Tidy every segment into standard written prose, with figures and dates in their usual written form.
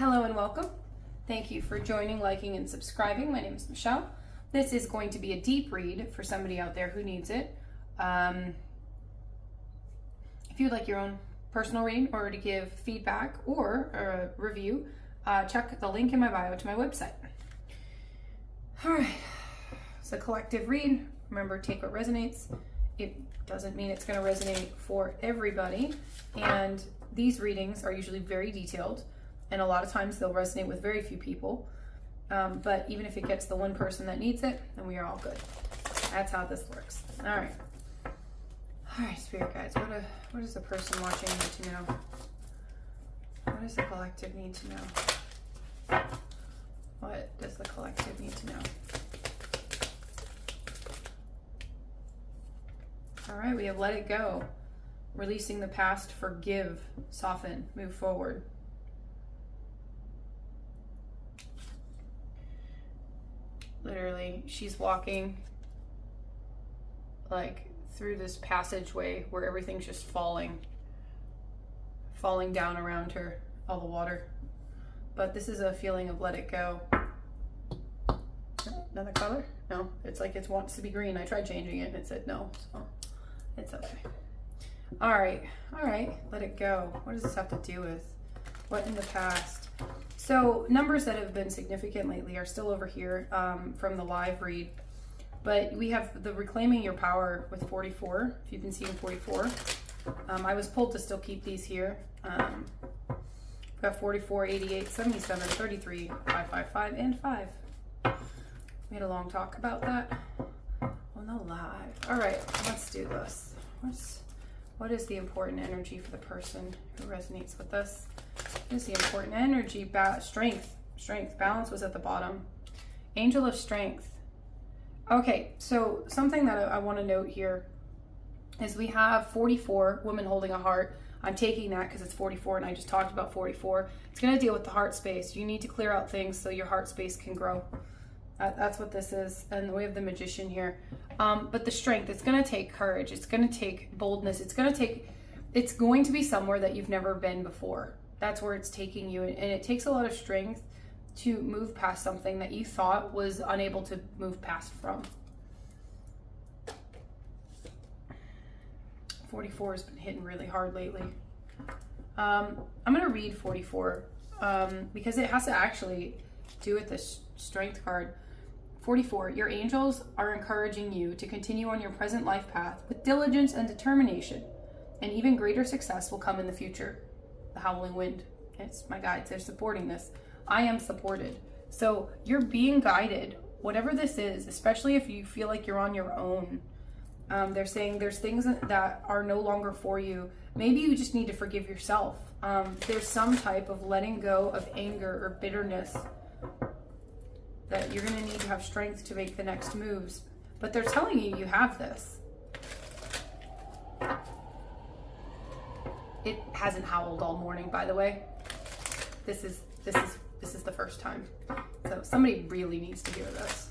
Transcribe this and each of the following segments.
Hello and welcome. Thank you for joining, liking, and subscribing. My name is Michelle. This is going to be a deep read for somebody out there who needs it. If you'd like your own personal reading or to give feedback or a review, check the link in my bio to my website. All right, it's a collective read. Remember, take what resonates. It doesn't mean it's going to resonate for everybody. And these readings are usually very detailed. And a lot of times they'll resonate with very few people. But even if it gets the one person that needs it, then we are all good. That's how this works. All right. All right, spirit guides, what does the person watching need to know? What does the collective need to know? What does the collective need to know? All right, we have let it go. Releasing the past, forgive, soften, move forward. Literally, she's walking like through this passageway where everything's just falling down around her, all the water. But this is a feeling of let it go. Another color? No, it's like it wants to be green. I tried changing it and it said no, so it's okay. All right, let it go. What does this have to do with? What in the past? So numbers that have been significant lately are still over here from the live read. But we have the reclaiming your power with 44, if you've been seeing 44. I was pulled to still keep these here. We've got 44, 88, 77, 33, 555, and 5. We had a long talk about that on the live. All right, let's do this. What is the important energy for the person who resonates with this? What is the important energy? Strength. Balance was at the bottom. Angel of strength. Okay, so something that I want to note here is we have 44, woman holding a heart. I'm taking that because it's 44 and I just talked about 44. It's going to deal with the heart space. You need to clear out things so your heart space can grow. That's what this is. And we have the magician here. But the strength, it's going to take courage. It's going to take boldness. It's going to be somewhere that you've never been before. That's where it's taking you. And it takes a lot of strength to move past something that you thought was unable to move past from. 44 has been hitting really hard lately. I'm going to read 44 because it has to actually do with this strength card. 44, your angels are encouraging you to continue on your present life path with diligence and determination, and even greater success will come in the future. The howling wind, it's my guides, they're supporting this. I am supported. So you're being guided, whatever this is, especially if you feel like you're on your own. They're saying there's things that are no longer for you. Maybe you just need to forgive yourself. There's some type of letting go of anger or bitterness that you're going to need to have strength to make the next moves. But they're telling you have this. It hasn't howled all morning, by the way. This is the first time. So somebody really needs to hear this.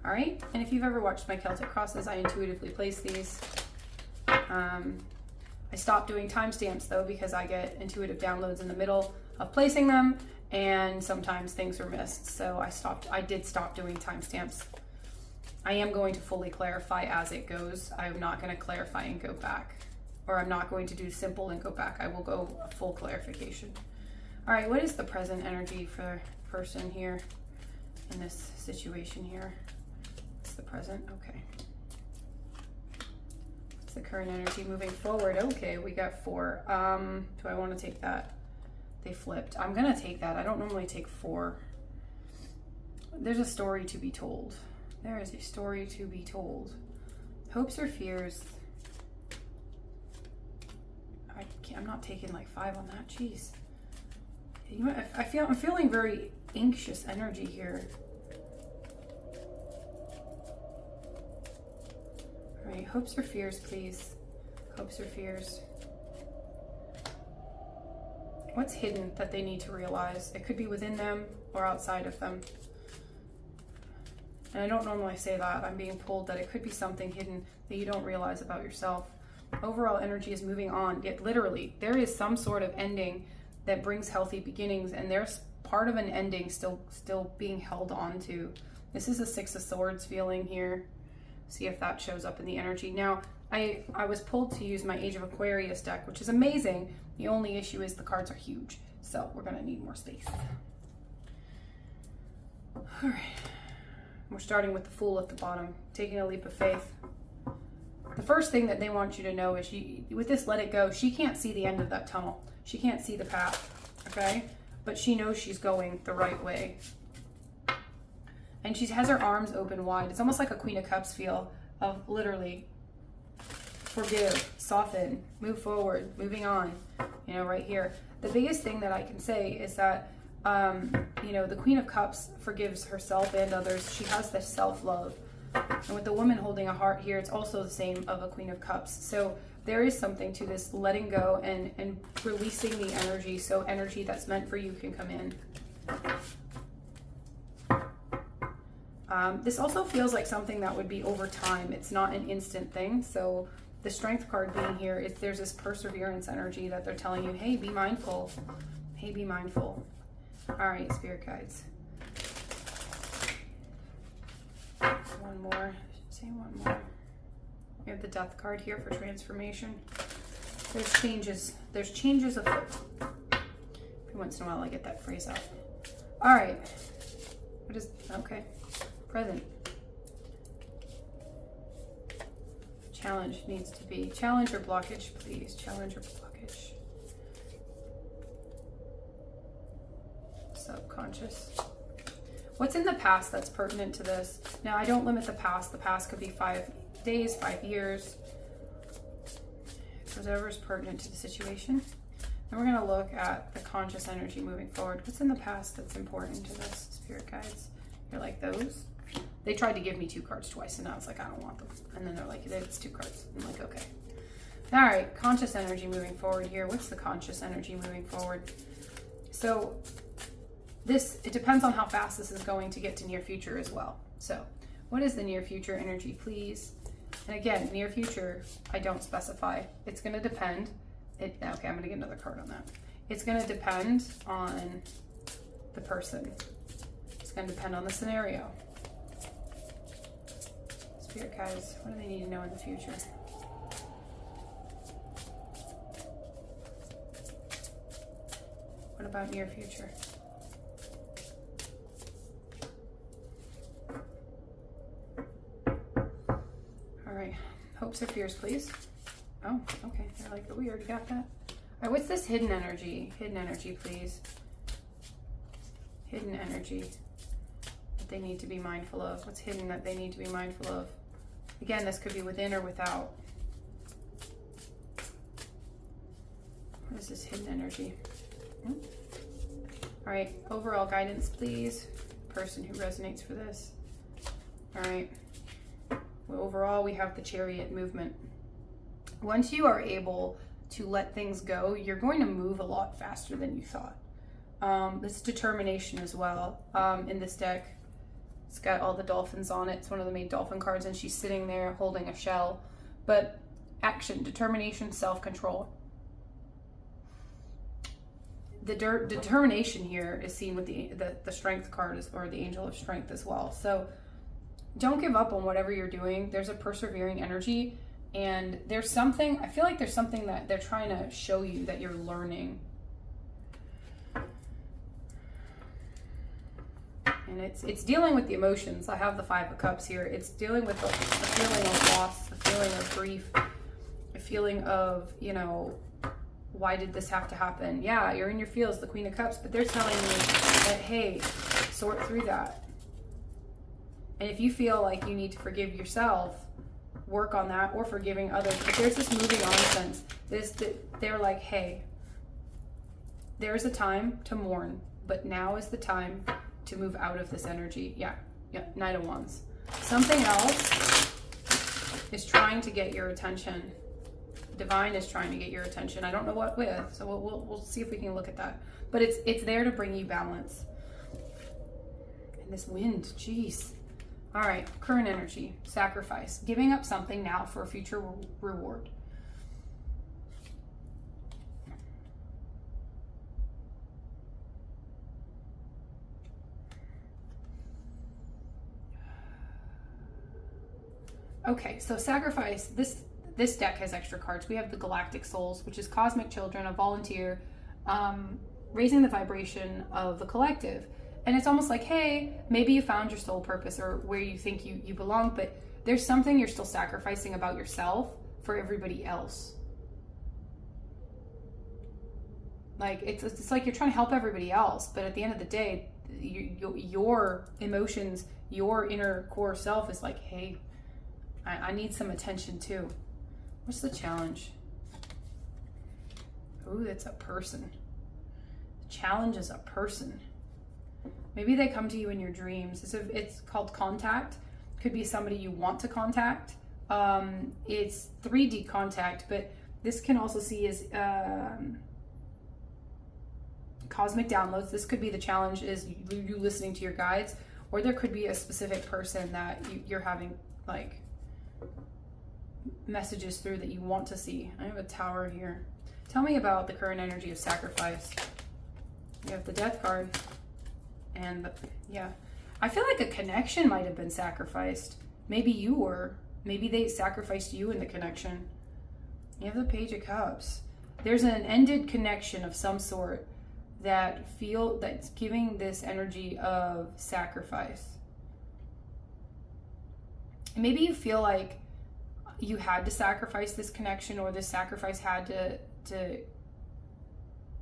All right, and if you've ever watched my Celtic crosses, I intuitively place these. I stopped doing timestamps though because I get intuitive downloads in the middle of placing them, and sometimes things are missed. So I did stop doing timestamps. I am going to fully clarify as it goes. I'm not going to clarify and go back, or I'm not going to do simple and go back. I will go full clarification. All right, what is the present energy for the person here in this situation here? It's the present, okay. What's the current energy moving forward? Okay, we got 4. Do I want to take that? They flipped. I'm gonna take that. I don't normally take 4. There's a story to be told. There is a story to be told. Hopes or fears? I'm not taking like 5 on that. Jeez. You know, I'm feeling very anxious energy here. All right, hopes or fears, please. Hopes or fears. What's hidden that they need to realize? It could be within them or outside of them. And I don't normally say that. I'm being pulled that it could be something hidden that you don't realize about yourself. Overall energy is moving on. Yet literally, there is some sort of ending that brings healthy beginnings, and there's part of an ending still being held on to. This is a Six of Swords feeling here. See if that shows up in the energy. Now, I was pulled to use my Age of Aquarius deck, which is amazing. The only issue is the cards are huge, so we're gonna need more space. All right, we're starting with the Fool at the bottom, taking a leap of faith. The first thing that they want you to know is with this let it go, she can't see the end of that tunnel. She can't see the path, okay? But she knows she's going the right way. And she has her arms open wide. It's almost like a Queen of Cups feel of literally forgive, soften, move forward, moving on, you know, right here. The biggest thing that I can say is that, you know, the Queen of Cups forgives herself and others. She has this self-love. And with the woman holding a heart here, it's also the same of a Queen of Cups. So there is something to this letting go and releasing the energy, so energy that's meant for you can come in. This also feels like something that would be over time. It's not an instant thing. So the Strength card being here, there's this perseverance energy that they're telling you, hey, be mindful. Hey, be mindful. All right, Spirit guides. One more. I should say one more. We have the Death card here for transformation. There's changes. There's changes afoot. Every once in a while I get that phrase out. All right. What is, okay. Present. Challenge needs to be. Challenge or blockage, please. Challenge or blockage. Subconscious. What's in the past that's pertinent to this? Now, I don't limit the past. The past could be 5 days, 5 years. Whatever's pertinent to the situation. And we're going to look at the conscious energy moving forward. What's in the past that's important to this, Spirit guides? You're like those. They tried to give me 2 cards twice, and I was like, I don't want them. And then they're like, it's 2 cards. I'm like, okay. All right, conscious energy moving forward here. What's the conscious energy moving forward? So it depends on how fast this is going to get to near future as well. So what is the near future energy, please? And again, near future, I don't specify. It's going to depend. Okay, I'm going to get another card on that. It's going to depend on the person. It's going to depend on the scenario. Spirit guides, what do they need to know in the future? What about near future? All right, hopes or fears, please. Oh, okay, they're like, oh, we already got that. All right, what's this hidden energy? Hidden energy, please. Hidden energy that they need to be mindful of. What's hidden that they need to be mindful of? Again, this could be within or without. What is this hidden energy? All right, overall guidance, please. Person who resonates for this. All right. Well, overall, we have the Chariot movement. Once you are able to let things go, you're going to move a lot faster than you thought. This determination as well in this deck. It's got all the dolphins on it. It's one of the main dolphin cards, and she's sitting there holding a shell. But action, determination, self-control. The determination here is seen with the Strength card, or the Angel of Strength as well. So don't give up on whatever you're doing. There's a persevering energy, and there's something, I feel like there's something that they're trying to show you that you're learning. And it's dealing with the emotions. I have the 5 of Cups here. It's dealing with the feeling of loss, the feeling of grief, the feeling of, you know, why did this have to happen? Yeah, you're in your feels, the Queen of Cups, but they're telling you that, hey, sort through that. And if you feel like you need to forgive yourself, work on that, or forgiving others. But there's this moving on sense. They're like, hey, there is a time to mourn, but now is the time to move out of this energy. Yeah, Knight of Wands. Something else is trying to get your attention. Divine is trying to get your attention. I don't know what with, so we'll see if we can look at that. But it's there to bring you balance. And this wind, jeez. All right, current energy, sacrifice, giving up something now for a future reward. Okay, so sacrifice, this deck has extra cards. We have the Galactic Souls, which is cosmic children, a volunteer, raising the vibration of the collective. And it's almost like, hey, maybe you found your soul purpose or where you think you belong, but there's something you're still sacrificing about yourself for everybody else. Like, it's like you're trying to help everybody else, but at the end of the day, your emotions, your inner core self is like, hey, I need some attention too. What's the challenge? Ooh, it's a person. The challenge is a person. Maybe they come to you in your dreams. It's called contact. Could be somebody you want to contact. It's 3D contact, but this can also see as cosmic downloads. This could be the challenge is you listening to your guides, or there could be a specific person that you're having like messages through that you want to see. I have a Tower here. Tell me about the current energy of sacrifice. You have the Death card. And yeah, I feel like a connection might have been sacrificed. Maybe you were. Maybe they sacrificed you in the connection. You have the Page of Cups. There's an ended connection of some sort that's giving this energy of sacrifice. And maybe you feel like you had to sacrifice this connection, or this sacrifice had to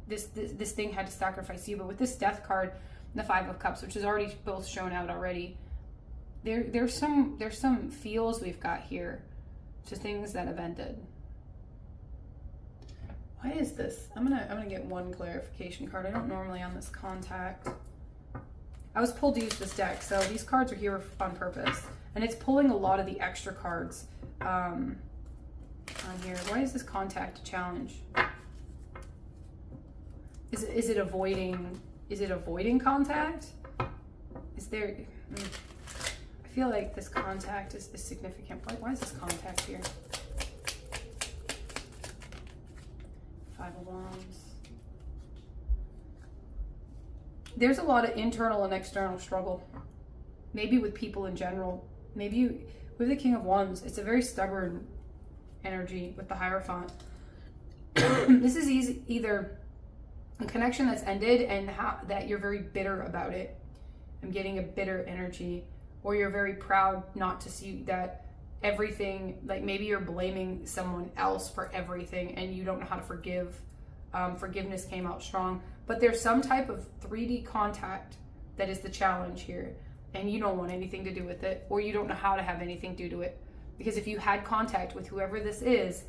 this thing had to sacrifice you. But with this Death card, the Five of Cups, which is already both shown out already, there's some feels we've got here to things that have ended. Why is this? I'm gonna get one clarification card. I don't normally on this contact. I was pulled to use this deck, so these cards are here on purpose, and it's pulling a lot of the extra cards on here. Why is this contact a challenge? Is it avoiding? Is it avoiding contact? Is there? I feel like this contact is significant. Why is this contact here? Five of Wands. There's a lot of internal and external struggle. Maybe with people in general. Maybe with the King of Wands, it's a very stubborn energy with the Hierophant. This is either a connection that's ended and that you're very bitter about it. I'm getting a bitter energy. Or you're very proud not to see that everything, like maybe you're blaming someone else for everything and you don't know how to forgive. Forgiveness came out strong. But there's some type of 3D contact that is the challenge here. And you don't want anything to do with it. Or you don't know how to have anything to do to it. Because if you had contact with whoever this is,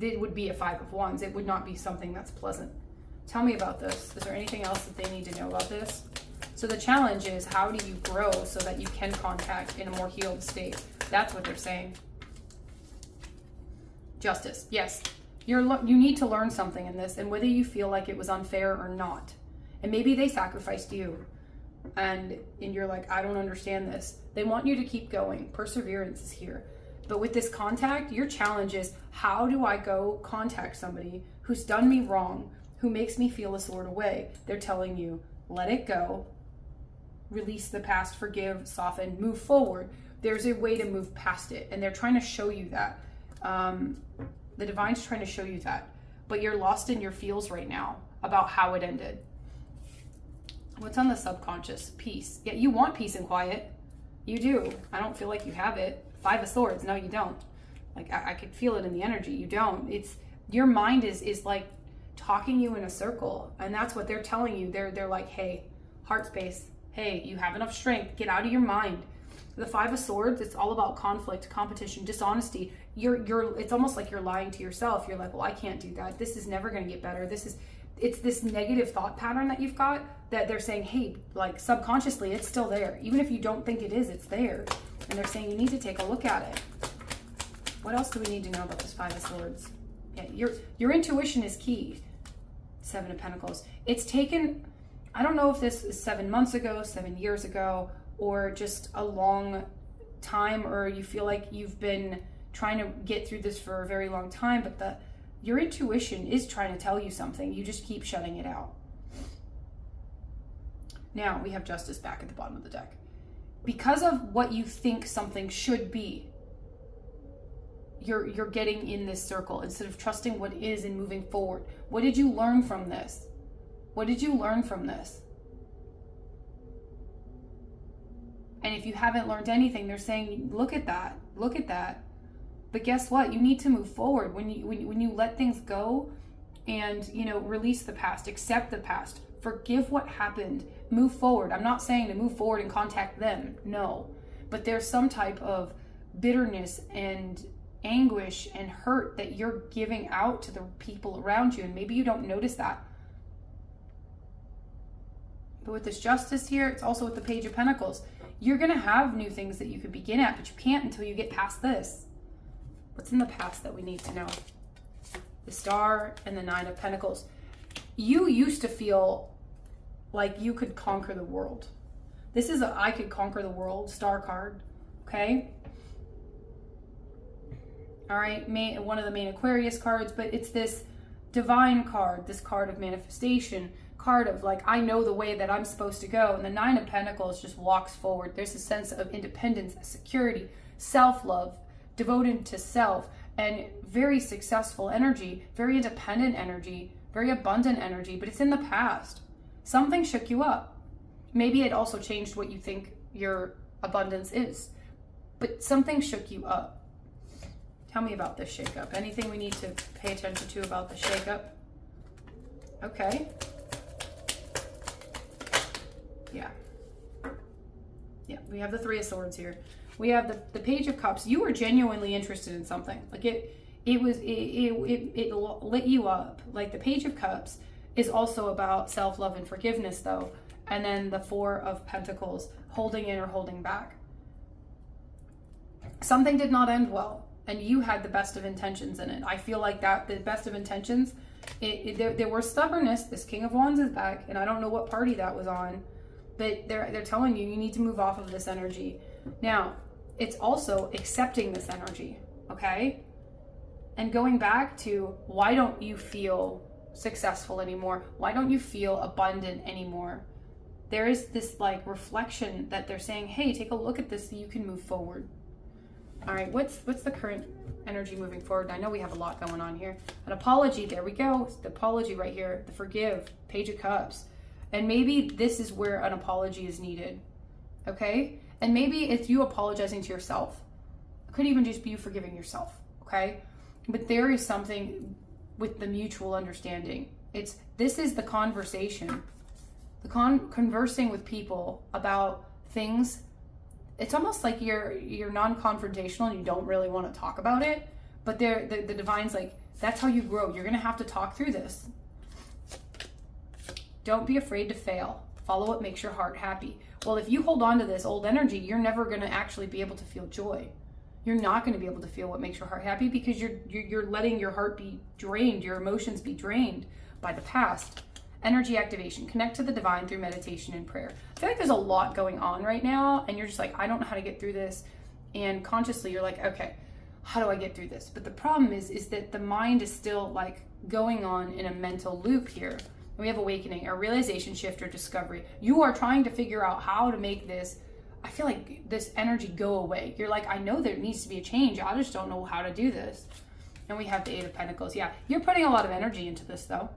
it would be a Five of Wands. It would not be something that's pleasant. Tell me about this. Is there anything else that they need to know about this? So the challenge is, how do you grow so that you can contact in a more healed state? That's what they're saying. Justice. Yes. You need to learn something in this, and whether you feel like it was unfair or not. And maybe they sacrificed you. And you're like, I don't understand this. They want you to keep going. Perseverance is here. But with this contact, your challenge is, how do I go contact somebody who's done me wrong, who makes me feel a sort of way? They're telling you, let it go. Release the past, forgive, soften, move forward. There's a way to move past it, and they're trying to show you that. The Divine's trying to show you that, but you're lost in your feels right now about how it ended. What's on the subconscious? Peace. Yeah, you want peace and quiet. You do. I don't feel like you have it. Five of Swords. No, you don't. Like I could feel it in the energy. You don't. It's your mind is like talking you in a circle, and that's what they're telling you. They're like, hey, heart space. Hey, you have enough strength. Get out of your mind. The Five of Swords, it's all about conflict, competition, dishonesty. It's almost like you're lying to yourself. You're like, well, I can't do that. This is never going to get better. It's this negative thought pattern that you've got that they're saying, hey, like subconsciously, it's still there. Even if you don't think it is, it's there. And they're saying you need to take a look at it. What else do we need to know about this Five of Swords? Yeah, your intuition is key. Seven of Pentacles. It's taken, I don't know if this is 7 months ago, 7 years ago, or just a long time, or you feel like you've been trying to get through this for a very long time, but your intuition is trying to tell you something. You just keep shutting it out. Now we have Justice back at the bottom of the deck. Because of what you think something should be, you're getting in this circle instead of trusting what is and moving forward. What did you learn from this? What did you learn from this? And if you haven't learned anything, they're saying, look at that. Look at that. But guess what? You need to move forward. When you let things go and, release the past, accept the past, forgive what happened, move forward. I'm not saying to move forward and contact them. No. But there's some type of bitterness and anguish and hurt that you're giving out to the people around you. And maybe you don't notice that. But with this justice here, it's also with the Page of Pentacles. You're going to have new things that you could begin at, but you can't until you get past this. What's in the past that we need to know? The Star and the Nine of Pentacles. You used to feel like you could conquer the world. This is a I could conquer the world Star card. Okay? All right, one of the main Aquarius cards, but it's this divine card, this card of manifestation, card of like, I know the way that I'm supposed to go. And the Nine of Pentacles just walks forward. There's a sense of independence, security, self-love, devoted to self, and very successful energy, very independent energy, very abundant energy, but it's in the past. Something shook you up. Maybe it also changed what you think your abundance is, but something shook you up. Tell me about this shakeup. Anything we need to pay attention to about the shakeup? Okay. Yeah, we have the Three of Swords here. We have the Page of Cups. You were genuinely interested in something. Like it lit you up. Like the Page of Cups is also about self-love and forgiveness though. And then the Four of Pentacles, holding in or holding back. Something did not end well, and you had the best of intentions in it. I feel like that the best of intentions, there were stubbornness. This King of Wands is back, and I don't know what party that was on, but they're telling you need to move off of this energy. Now, it's also accepting this energy, okay? And going back to, why don't you feel successful anymore? Why don't you feel abundant anymore? There is this like reflection that they're saying, hey, take a look at this so you can move forward. All right, what's the current energy moving forward? I know we have a lot going on here. An apology, there we go. The apology right here, the forgive, Page of Cups. And maybe this is where an apology is needed, okay? And maybe it's you apologizing to yourself. It could even just be you forgiving yourself, okay? But there is something with the mutual understanding. This is the conversation. The conversing with people about things. It's almost like you're non-confrontational and you don't really want to talk about it. But the divine's like, that's how you grow. You're going to have to talk through this. Don't be afraid to fail. Follow what makes your heart happy. Well, if you hold on to this old energy, you're never going to actually be able to feel joy. You're not going to be able to feel what makes your heart happy because you're letting your heart be drained, your emotions be drained by the past. Energy activation. Connect to the divine through meditation and prayer. I feel like there's a lot going on right now, and you're just like, I don't know how to get through this. And consciously, you're like, okay, how do I get through this? But the problem is that the mind is still like going on in a mental loop here. We have awakening, a realization shift or discovery. You are trying to figure out how to make this, I feel like this energy go away. You're like, I know there needs to be a change. I just don't know how to do this. And we have the Eight of Pentacles. Yeah, you're putting a lot of energy into this though.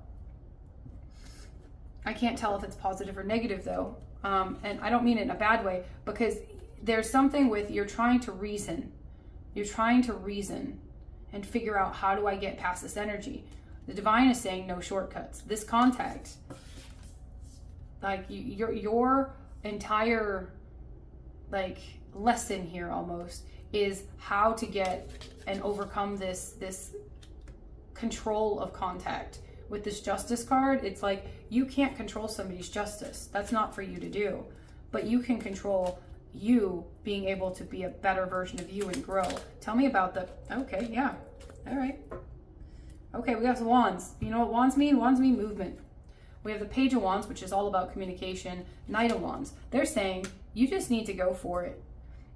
I can't tell if it's positive or negative though. And I don't mean it in a bad way, because there's something with you're trying to reason. You're trying to reason and figure out, how do I get past this energy? The divine is saying no shortcuts. This contact, like your entire like lesson here almost is how to get and overcome this control of contact. With this Justice card, it's like you can't control somebody's justice. That's not for you to do. But you can control you being able to be a better version of you and grow. Tell me about okay, yeah. All right. Okay, we got some wands. You know what wands mean? Wands mean movement. We have the Page of Wands, which is all about communication. Knight of Wands. They're saying you just need to go for it.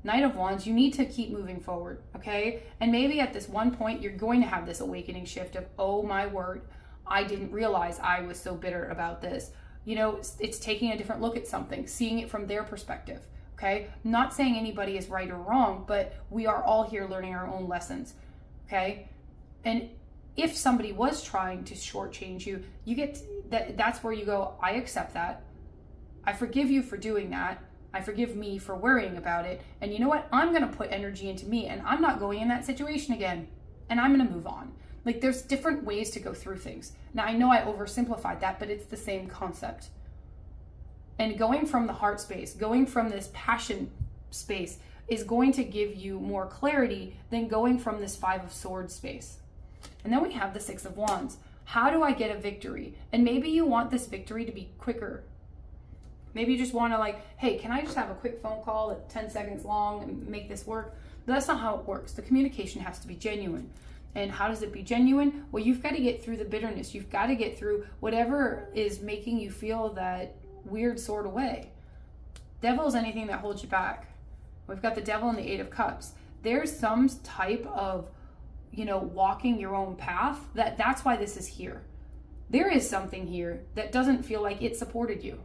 Knight of Wands, you need to keep moving forward, okay? And maybe at this one point, you're going to have this awakening shift of, oh my word, I didn't realize I was so bitter about this. You know, it's taking a different look at something, seeing it from their perspective, okay? Not saying anybody is right or wrong, but we are all here learning our own lessons. okay? And if somebody was trying to shortchange you, you get that's where you go, I accept that. I forgive you for doing that. I forgive me for worrying about it. And you know what? I'm going to put energy into me, and I'm not going in that situation again. And I'm going to move on. Like, there's different ways to go through things. Now, I know I oversimplified that, but it's the same concept. And going from the heart space, going from this passion space is going to give you more clarity than going from this 5 of Swords space. And then we have the 6 of Wands. How do I get a victory? And maybe you want this victory to be quicker. Maybe you just want to like, hey, can I just have a quick phone call at 10 seconds long and make this work? But that's not how it works. The communication has to be genuine. And how does it be genuine? Well, you've got to get through the bitterness. You've got to get through whatever is making you feel that weird sort of way. Devil is anything that holds you back. We've got the Devil and the 8 of Cups. There's some type of, walking your own path. That's why this is here. There is something here that doesn't feel like it supported you.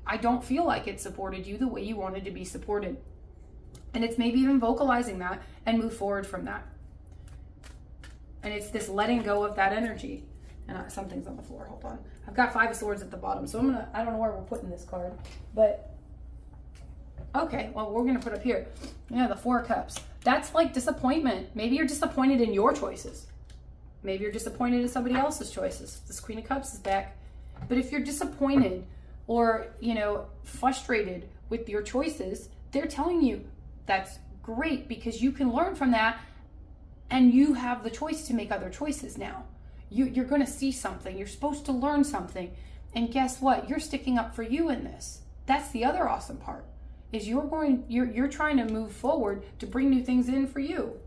I don't feel like it supported you the way you wanted to be supported. And it's maybe even vocalizing that and move forward from that. And it's this letting go of that energy. And something's on the floor, hold on. I've got 5 of Swords at the bottom, so I don't know where we're putting this card, but okay, well, we're gonna put up here. Yeah, the 4 of Cups. That's like disappointment. Maybe you're disappointed in your choices. Maybe you're disappointed in somebody else's choices. This Queen of Cups is back. But if you're disappointed or, frustrated with your choices, they're telling you that's great because you can learn from that and you have the choice to make other choices now. You're going to see something. You're supposed to learn something. And guess what? You're sticking up for you in this. That's the other awesome part, is you're trying to move forward to bring new things in for you.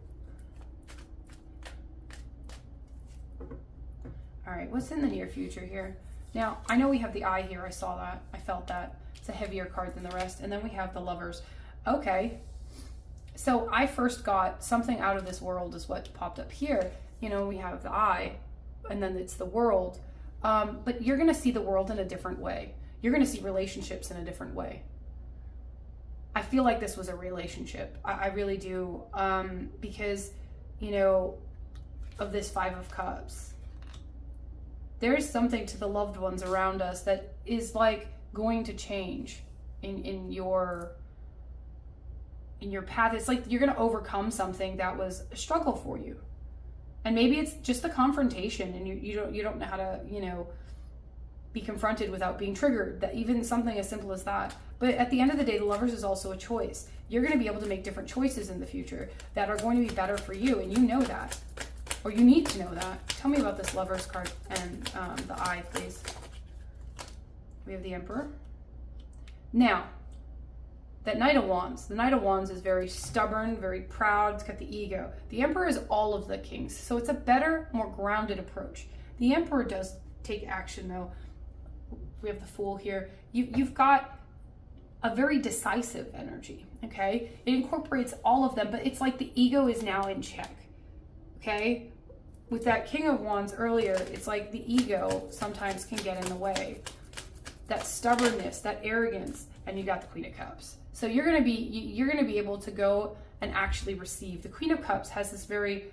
All right, what's in the near future here? Now, I know we have the Eye here. I saw that. I felt that. It's a heavier card than the rest. And then we have the Lovers. Okay. So I first got something out of this world is what popped up here. We have the Eye, and then it's the World. But you're going to see the world in a different way. You're going to see relationships in a different way. I feel like this was a relationship. I really do. Because, of this 5 of Cups. There is something to the loved ones around us that is like going to change in your path. It's like you're going to overcome something that was a struggle for you. And maybe it's just the confrontation and you don't know how to, be confronted without being triggered. That even something as simple as that. But at the end of the day, the Lovers is also a choice. You're going to be able to make different choices in the future that are going to be better for you, and you know that. Or you need to know that. Tell me about this Lovers card and the Eye, please. We have the Emperor. Now, that Knight of Wands. The Knight of Wands is very stubborn, very proud. It's got the ego. The Emperor is all of the kings. So it's a better, more grounded approach. The Emperor does take action, though. We have the Fool here. You've got a very decisive energy, okay? It incorporates all of them, but it's like the ego is now in check. Okay, with that King of Wands earlier, it's like the ego sometimes can get in the way. That stubbornness, that arrogance, and you got the Queen of Cups. So you're gonna be able to go and actually receive. The Queen of Cups has this very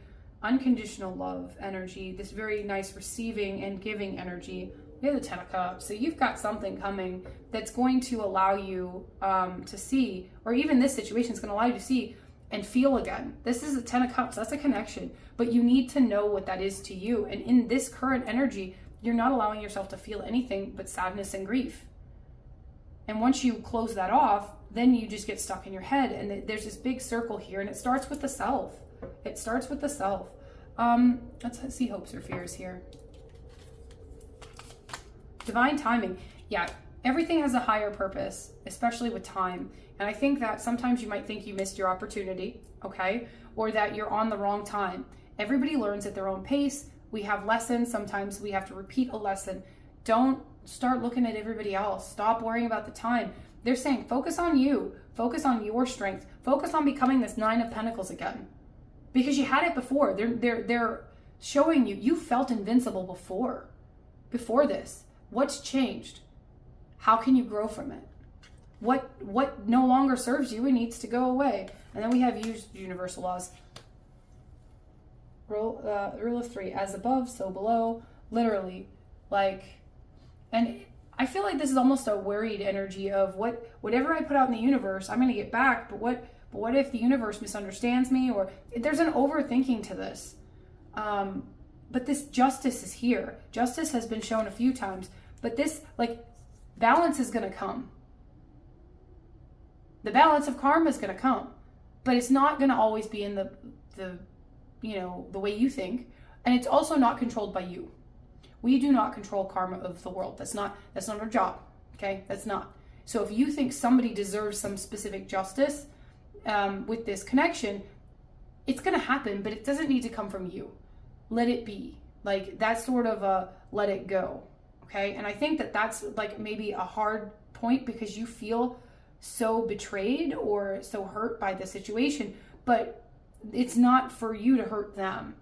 unconditional love energy, this very nice receiving and giving energy. We have the 10 of Cups. So you've got something coming that's going to allow you to see, or even this situation is going to allow you to see and feel again. This is a 10 of Cups. That's a connection. But you need to know what that is to you. And in this current energy, you're not allowing yourself to feel anything but sadness and grief. And once you close that off, then you just get stuck in your head. And there's this big circle here, and it starts with the self. It starts with the self. Let's see hopes or fears here. Divine timing. Yeah, everything has a higher purpose, especially with time. And I think that sometimes you might think you missed your opportunity, okay? Or that you're on the wrong time. Everybody learns at their own pace. We have lessons. Sometimes we have to repeat a lesson. Don't start looking at everybody else. Stop worrying about the time. They're saying focus on you. Focus on your strength. Focus on becoming this 9 of Pentacles again. Because you had it before. They're showing you felt invincible before this. What's changed? How can you grow from it? What no longer serves you and needs to go away? And then we have used universal laws. Rule of three, as above, so below, literally. Like, and I feel like this is almost a worried energy of whatever I put out in the universe, I'm going to get back, but what if the universe misunderstands me? Or there's an overthinking to this. But this justice is here. Justice has been shown a few times, but this, like, balance is going to come. The balance of karma is going to come, but it's not going to always be in the the way you think. And it's also not controlled by you. We do not control karma of the world. That's not our job. Okay. That's not. So if you think somebody deserves some specific justice, with this connection, it's going to happen, but it doesn't need to come from you. Let it be. Like, that's sort of a let it go. Okay. And I think that that's like maybe a hard point because you feel so betrayed or so hurt by the situation, but it's not for you to hurt them.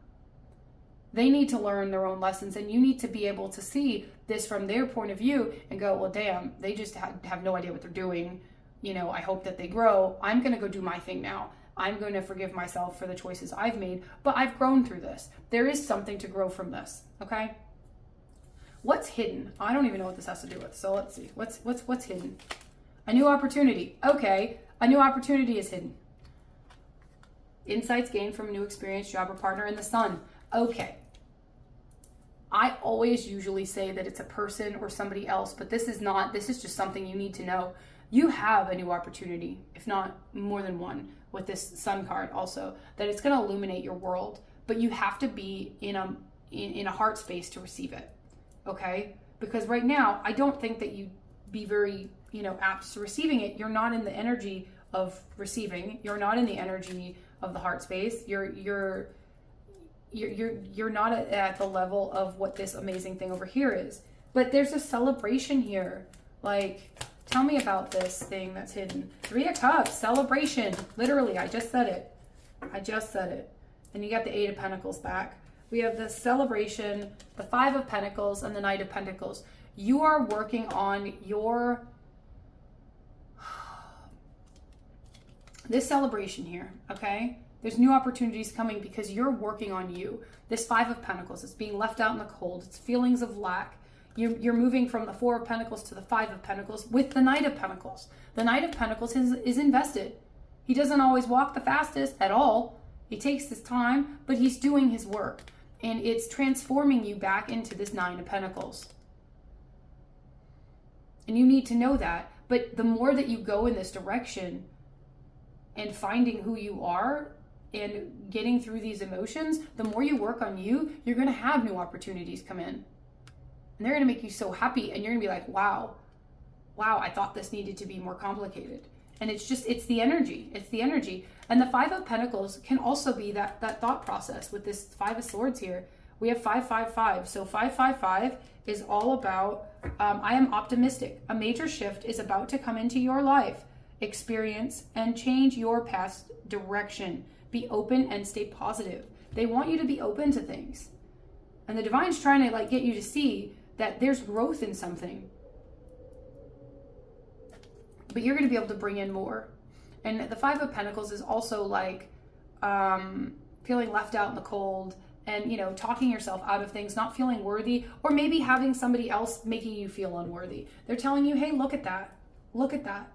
They need to learn their own lessons, and you need to be able to see this from their point of view and go, well, damn, they just have no idea what they're doing. I hope that they grow. I'm going to go do my thing now. I'm going to forgive myself for the choices I've made, but I've grown through this. There is something to grow from this. Okay. What's hidden? I don't even know what this has to do with. So let's see. What's hidden? A new opportunity. Okay. A new opportunity is hidden. Insights gained from a new experience, job, or partner in the sun. Okay. I always usually say that it's a person or somebody else, but this is not. This is just something you need to know. You have a new opportunity, if not more than one, with this sun card also, that it's going to illuminate your world, but you have to be in a heart space to receive it. Okay? Because right now, I don't think that you be very, apt to receiving it. You're not in the energy of receiving. You're not in the energy of the heart space. You're not at the level of what this amazing thing over here is. But there's a celebration here. Like, tell me about this thing that's hidden. 3 of Cups, celebration. Literally, I just said it. And you got the 8 of Pentacles back. We have the celebration, the 5 of Pentacles, and the Knight of Pentacles. You are working on this celebration here, okay? There's new opportunities coming because you're working on you. This 5 of Pentacles, it's being left out in the cold. It's feelings of lack. You're moving from the 4 of Pentacles to the 5 of Pentacles with the Knight of Pentacles. The Knight of Pentacles is invested. He doesn't always walk the fastest at all. He takes his time, but he's doing his work. And it's transforming you back into this 9 of Pentacles. And you need to know that. But the more that you go in this direction and finding who you are and getting through these emotions, the more you work on you, you're going to have new opportunities come in. And they're going to make you so happy. And you're going to be like, wow, I thought this needed to be more complicated. And it's the energy. It's the energy. And the 5 of Pentacles can also be that thought process with this 5 of Swords here. We have 555. So 555 is all about, I am optimistic. A major shift is about to come into your life, experience, and change your past direction. Be open and stay positive. They want you to be open to things. And the divine's trying to get you to see that there's growth in something. But you're going to be able to bring in more. And the 5 of Pentacles is also feeling left out in the cold and, talking yourself out of things, not feeling worthy, or maybe having somebody else making you feel unworthy. They're telling you, hey, look at that. Look at that.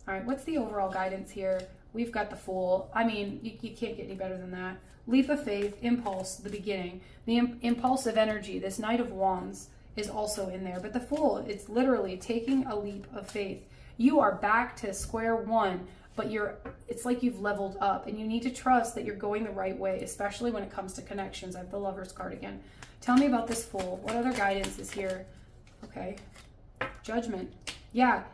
All right, what's the overall guidance here? We've got the Fool. I mean, you can't get any better than that. Leap of faith, impulse, the beginning. The impulsive energy, this Knight of Wands is also in there. But the Fool, it's literally taking a leap of faith. You are back to square one, but it's like you've leveled up, and you need to trust that you're going the right way, especially when it comes to connections. I have the Lover's card again. Tell me about this Fool. What other guidance is here? Okay. Judgment. Yeah.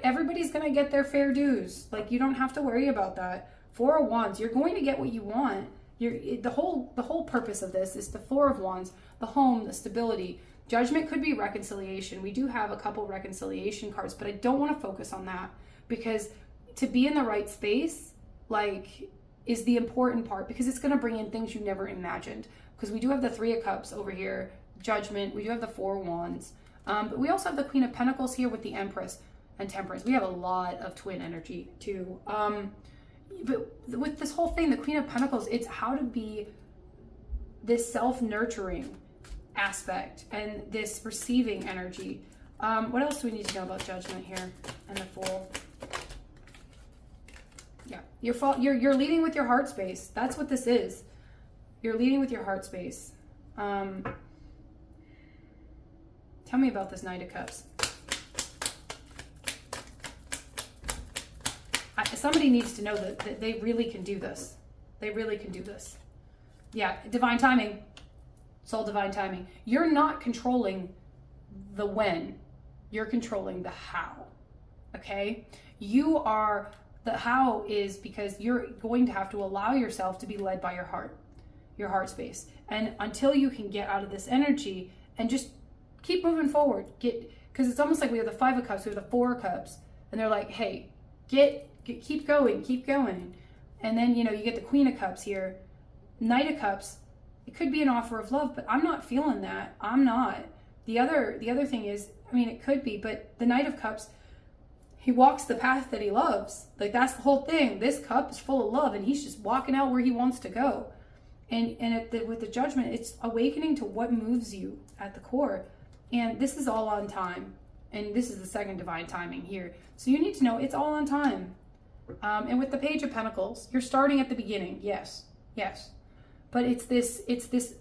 Everybody's going to get their fair dues. You don't have to worry about that. 4 of Wands. You're going to get what you want. The whole purpose of this is the 4 of Wands, the home, the stability. Judgment could be reconciliation. We do have a couple reconciliation cards, but I don't want to focus on that because to be in the right space, is the important part, because it's going to bring in things you never imagined. Because we do have the 3 of Cups over here, Judgment. We do have the 4 of Wands. But we also have the Queen of Pentacles here with the Empress and Temperance. We have a lot of twin energy too. But with this whole thing, the Queen of Pentacles, it's how to be this self-nurturing aspect and this receiving energy. What else do we need to know about Judgment here and the Fool? Yeah, you're leading with your heart space. That's what this is. You're leading with your heart space. Tell me about this Knight of Cups. Somebody needs to know that they really can do this. They really can do this. Yeah, divine timing. Soul divine timing. You're not controlling the when. You're controlling the how. Okay? The how is because you're going to have to allow yourself to be led by your heart space. And until you can get out of this energy and just keep moving forward, because it's almost like we have the 5 of Cups, we have the 4 of Cups, and they're like, hey, keep going. And then, you get the Queen of Cups here, Knight of Cups. It could be an offer of love, but I'm not feeling that. I'm not. The other thing is, it could be, but the Knight of Cups, he walks the path that he loves. Like, that's the whole thing. This cup is full of love, and he's just walking out where he wants to go. And with the Judgment, it's awakening to what moves you at the core. And this is all on time. And this is the second divine timing here. So you need to know it's all on time. And with the Page of Pentacles, you're starting at the beginning. Yes. But it's this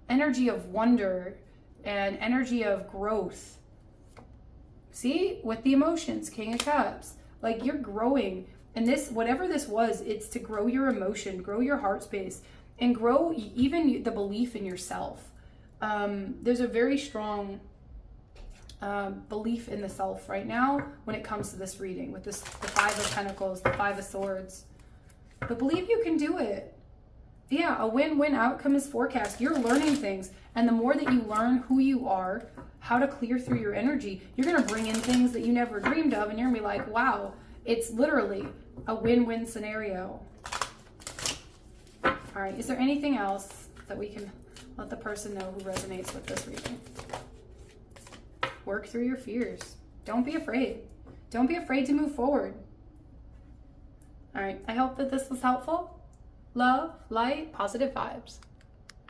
energy of wonder and energy of growth. See, with the emotions, King of Cups, like you're growing. And this, whatever this was, it's to grow your emotion, grow your heart space, and grow even the belief in yourself. There's a very strong belief in the self right now when it comes to this reading with the 5 of Pentacles, the 5 of Swords. But believe you can do it. Yeah, a win-win outcome is forecast. You're learning things, and the more that you learn who you are, how to clear through your energy, you're going to bring in things that you never dreamed of, and you're going to be like, wow, it's literally a win-win scenario. All right, is there anything else that we can let the person know who resonates with this reading? Work through your fears. Don't be afraid. Don't be afraid to move forward. All right, I hope that this was helpful. Love, light, positive vibes.